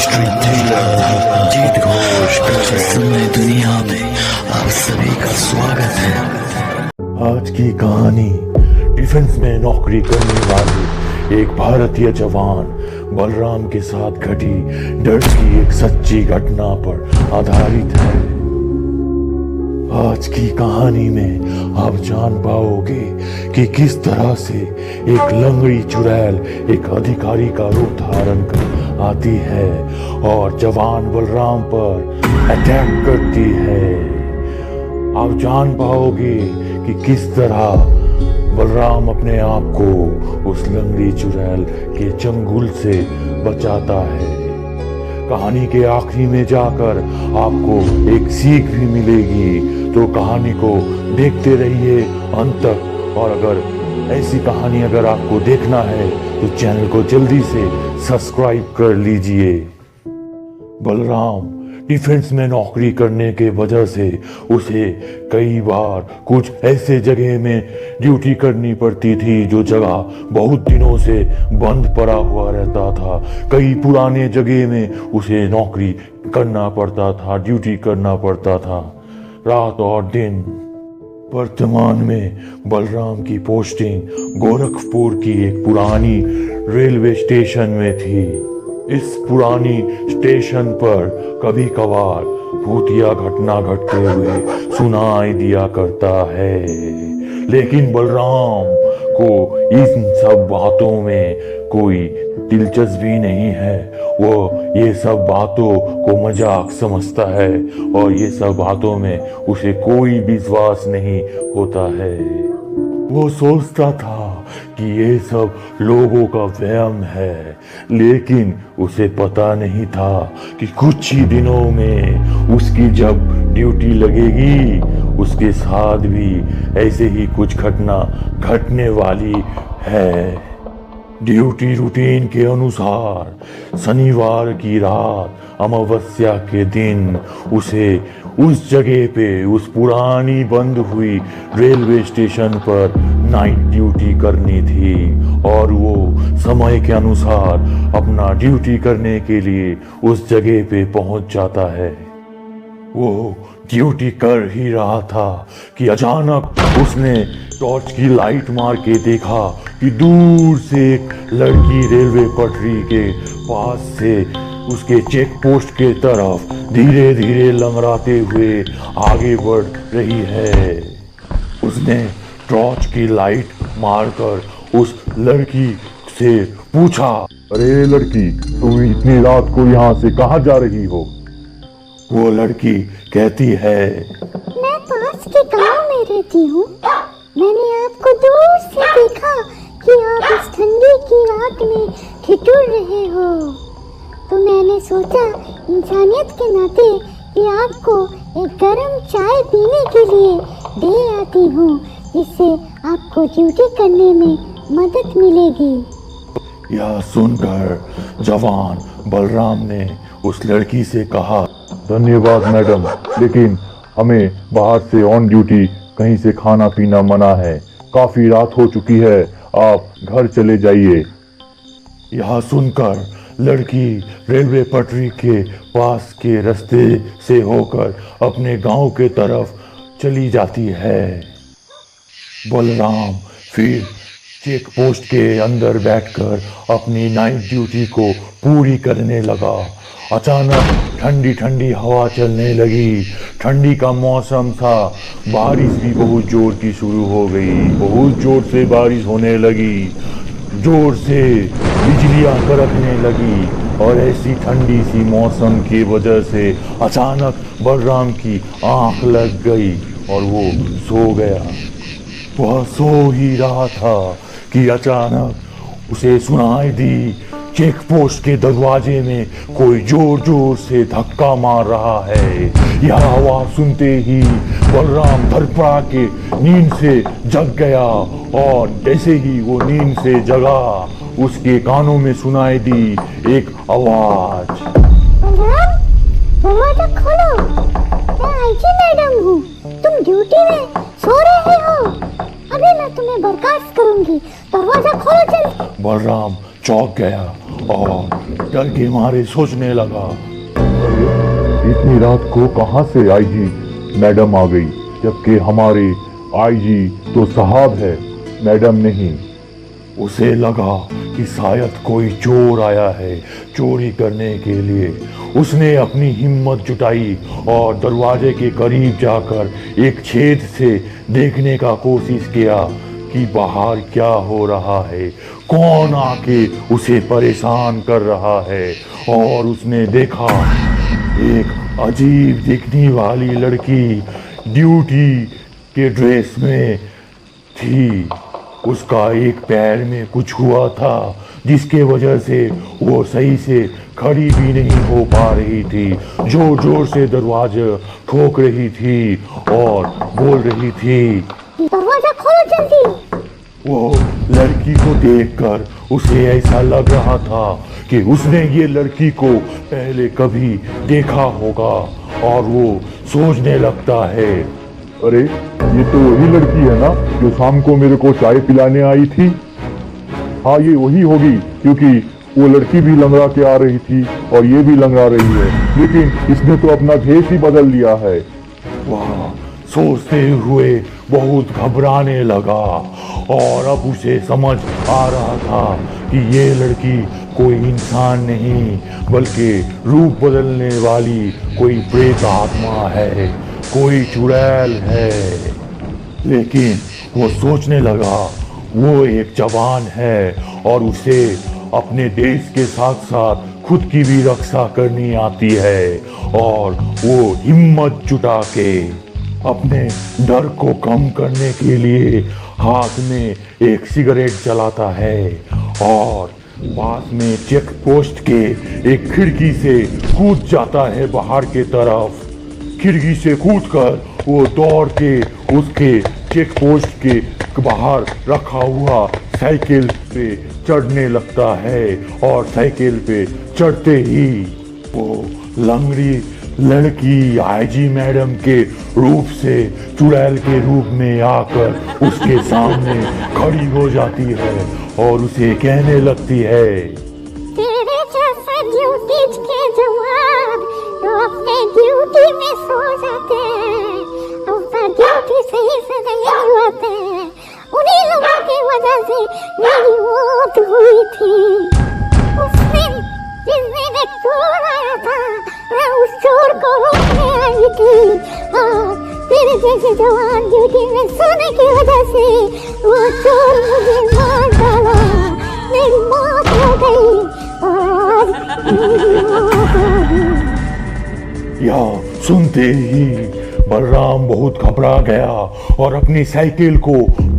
Mystery thriller जीत घोष का रहस्यमय दुनिया में आप सभी का स्वागत है। आज की कहानी डिफेंस में नौकरी करने वाले एक भारतीय जवान बलराम के साथ घटी डर की एक सच्ची घटना पर आधारित है। आज की कहानी में आप जान पाओगे कि किस तरह से एक लंगड़ी चुड़ैल एक अधिकारी का रूप धारण कर आती है और जवान बलराम पर अटैक करती है। आप जान पाओगे कि किस तरह बलराम अपने आप को उस लंगड़ी चुड़ैल के चंगुल से बचाता है। कहानी के आखिरी में जाकर आपको एक सीख भी मिलेगी, तो कहानी को देखते रहिए अंत तक। और अगर ऐसी कहानी अगर आपको देखना है तो चैनल को जल्दी से सब्सक्राइब कर लीजिए। बलराम डिफेंस में नौकरी करने के वजह से उसे कई बार कुछ ऐसे जगह में ड्यूटी करनी पड़ती थी जो जगह बहुत दिनों से बंद पड़ा हुआ रहता था। कई पुराने जगह में उसे नौकरी करना पड़ता था, ड्यूटी करना पड़ता था रात और दिन। वर्तमान में बलराम की पोस्टिंग गोरखपुर की एक पुरानी रेलवे स्टेशन में थी। इस पुरानी स्टेशन पर कभी कभार भूतिया घटना घटते हुए सुनाई दिया करता है, लेकिन बलराम को इन सब बातों में कोई दिलचस्पी नहीं है। वो ये सब बातों को मजाक समझता है और ये सब बातों में उसे कोई विश्वास नहीं होता है। वो सोचता था कि ये सब लोगों का वहम है, लेकिन उसे पता नहीं था कि कुछ ही दिनों में उसकी जब ड्यूटी लगेगी उसके साथ भी ऐसे ही कुछ घटना घटने वाली है। ड्यूटी रूटीन के अनुसार शनिवार की रात अमावस्या के दिन उसे उस जगह पे उस पुरानी बंद हुई रेलवे स्टेशन पर नाइट ड्यूटी करनी थी और वो समय के अनुसार अपना ड्यूटी करने के लिए उस जगह पे पहुंच जाता है। वो ड्यूटी कर ही रहा था कि अचानक उसने टॉर्च की लाइट मार के देखा कि दूर से एक लड़की रेलवे पटरी के पास से उसके चेक पोस्ट के तरफ धीरे धीरे लंगड़ाते हुए आगे बढ़ रही है। उसने टॉर्च की लाइट मारकर उस लड़की से पूछा, अरे लड़की, तुम इतनी रात को यहाँ से कहाँ जा रही हो? वो लड़की कहती है, मैं पास के गांव में रहती हूँ। मैंने आपको दूर से देखा कि आप इस ठंडी की रात में ठिठुर रहे हो, तो मैंने सोचा इंसानियत के नाते कि आपको एक गर्म चाय पीने के लिए दे आती हूँ, जिससे आपको ड्यूटी करने में मदद मिलेगी। यह सुनकर जवान बलराम ने उस लड़की से कहा, धन्यवाद मैडम, लेकिन हमें बाहर से ऑन ड्यूटी कहीं से खाना पीना मना है। काफी रात हो चुकी है, आप घर चले जाइए। यह सुनकर लड़की रेलवे पटरी के पास के रास्ते से होकर अपने गांव के तरफ चली जाती है। बलराम फिर चेक पोस्ट के अंदर बैठकर अपनी नाइट ड्यूटी को पूरी करने लगा। अचानक ठंडी ठंडी हवा चलने लगी। ठंडी का मौसम था। बारिश भी बहुत जोर की शुरू हो गई। बहुत जोर से बारिश होने लगी। जोर से बिजलियां कड़कने लगी और ऐसी ठंडी सी मौसम की वजह से अचानक बलराम की आंख लग गई और वो सो गया। वह सो ही रहा था कि अचानक उसे सुनाई दी चेक पोस्ट के दरवाजे में कोई जोर जोर से धक्का मार रहा है। यह आवाज सुनते ही बलराम धड़पड़ा के नींद से जग गया और जैसे ही वो नींद से जगा उसके कानों में सुनाई दी एक आवाज, बलराम, दरवाजा खोलो, मैं आईजी मैडम हूँ, तुम ड्यूटी में सो रहे हो, अभी मैं तुम्हें बर्खास्त करूंगी, दरवाजा खोलो जल्दी। बलराम चौंक गया और डर के मारे सोचने लगा, इतनी रात को कहां से आईजी मैडम आ गई, जबकि हमारे आईजी तो साहब है, मैडम नहीं। उसे लगा कि शायद कोई चोर आया है चोरी करने के लिए। उसने अपनी हिम्मत जुटाई और दरवाजे के करीब जाकर एक छेद से देखने का कोशिश किया कि बाहर क्या हो रहा है, कौन आके उसे परेशान कर रहा है। और उसने देखा एक अजीब दिखने वाली लड़की ड्यूटी के ड्रेस में थी। उसका एक पैर में कुछ हुआ था जिसके वजह से वो सही से खड़ी भी नहीं हो पा रही थी। जोर जोर से दरवाजा ठोक रही थी और बोल रही थी, दरवाजा खोलो जल्दी। वो लड़की को देखकर उसे ऐसा लग रहा था कि उसने ये लड़की को पहले कभी देखा होगा और वो सोचने लगता है, अरे ये तो वही लड़की है ना जो शाम को मेरे को चाय पिलाने आई थी। हाँ ये वही होगी, क्योंकि वो लड़की भी लंगड़ा के आ रही थी और ये भी लंगड़ा रही है, लेकिन इसने तो अपना भेष ही बदल लिया है। वाह, सोचते हुए बहुत घबराने लगा और अब उसे समझ आ रहा था कि ये लड़की कोई इंसान नहीं बल्कि रूप बदलने वाली कोई प्रेत आत्मा है, कोई चुड़ैल है। लेकिन वो सोचने लगा वो एक जवान है और उसे अपने देश के साथ साथ खुद की भी रक्षा करनी आती है और वो हिम्मत जुटा के अपने डर को कम करने के लिए हाथ में एक सिगरेट जलाता है और पास में चेक पोस्ट के एक खिड़की से कूद जाता है बाहर के तरफ। खिड़की से कूदकर वो दौड़ के उसके चेक पोस्ट के बाहर रखा हुआ साइकिल पे चढ़ने लगता है और साइकिल पे चढ़ते ही वो लंगड़ी लड़की आईजी मैडम के रूप से चुड़ैल के रूप में आकर उसके सामने खड़ी हो जाती है और उसे कहने लगती है, तेरे जैसे ड्यूटी के जवान तो अपने ड्यूटी में सो जाते हैं, अपना ड्यूटी सही से नहीं होते हैं। उन्हीं लोगों की वजह से मेरी मौत हुई थी। उस दिन जिस दिन एक चोर आया था मैं उस चोर को रोकने आई थी। हाँ, तेरे जैसे जवान ड्यूटी में सोने की वजह से वो चोर मुझे मार डाला, मेरी मौत हो गई और मेरी मौत हो गई। यह सुनते ही बलराम बहुत घबरा गया और अपनी साइकिल को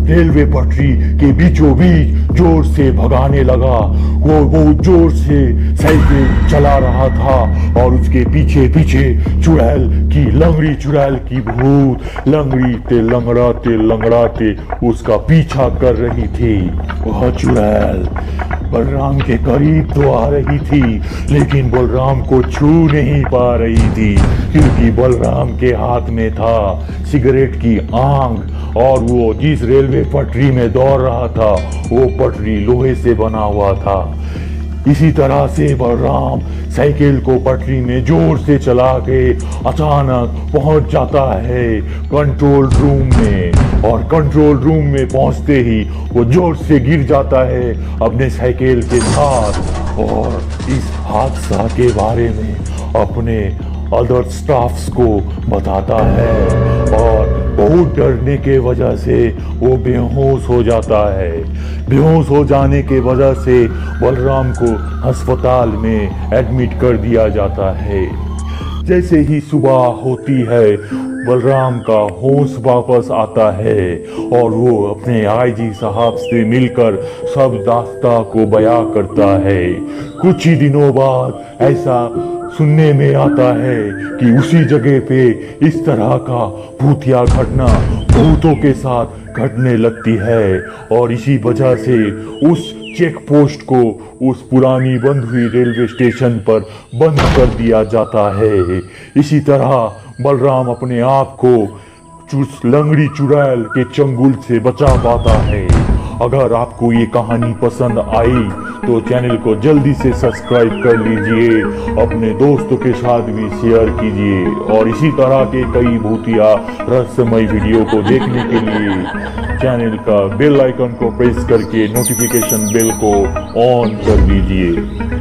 रेलवे पटरी के बीचों बीच जोर से भगाने लगा। वो बहुत जोर से साइकिल चला रहा था और उसके पीछे पीछे चुड़ैल की लंगड़ी चुड़ैल की भूत लंगड़ीते लंगड़ाते उसका पीछा कर रही थी। वह चुड़ैल बलराम के करीब तो आ रही थी लेकिन बलराम को छू नहीं पा रही थी क्योंकि बलराम के हाथ में था सिगरेट की आंख और वो जिस रेलवे पटरी में दौड़ रहा था वो पटरी लोहे से बना हुआ था। इसी तरह से बलराम साइकिल को पटरी में जोर से चला के अचानक पहुंच जाता है कंट्रोल रूम में और कंट्रोल रूम में पहुंचते ही वो जोर से गिर जाता है अपने साइकिल के साथ और इस हादसा के बारे में अपने अदर स्टाफ्स को बताता है और बहुत डरने के वजह से वो बेहोश हो जाता है। बेहोश हो जाने के वजह से बलराम को अस्पताल में एडमिट कर दिया जाता है। जैसे ही सुबह होती है बलराम का होश वापस आता है और वो अपने आईजी साहब से मिलकर सब दास्ता को बयां करता है। कुछ ही दिनों बाद ऐसा सुनने में आता है कि उसी जगह पे इस तरह का भूतिया घटना भूतों के साथ घटने लगती है और इसी वजह से उस चेक पोस्ट को उस पुरानी बंद हुई रेलवे स्टेशन पर बंद कर दिया जाता है। इसी तरह बलराम अपने आप को लंगड़ी चुड़ैल के चंगुल से बचा पाता है अगर आपको ये कहानी पसंद आई तो चैनल को जल्दी से सब्सक्राइब कर लीजिए, अपने दोस्तों के साथ भी शेयर कीजिए और इसी तरह के कई भूतिया रहस्यमय वीडियो को देखने के लिए चैनल का बेल आइकन को प्रेस करके नोटिफिकेशन बेल को ऑन कर दीजिए।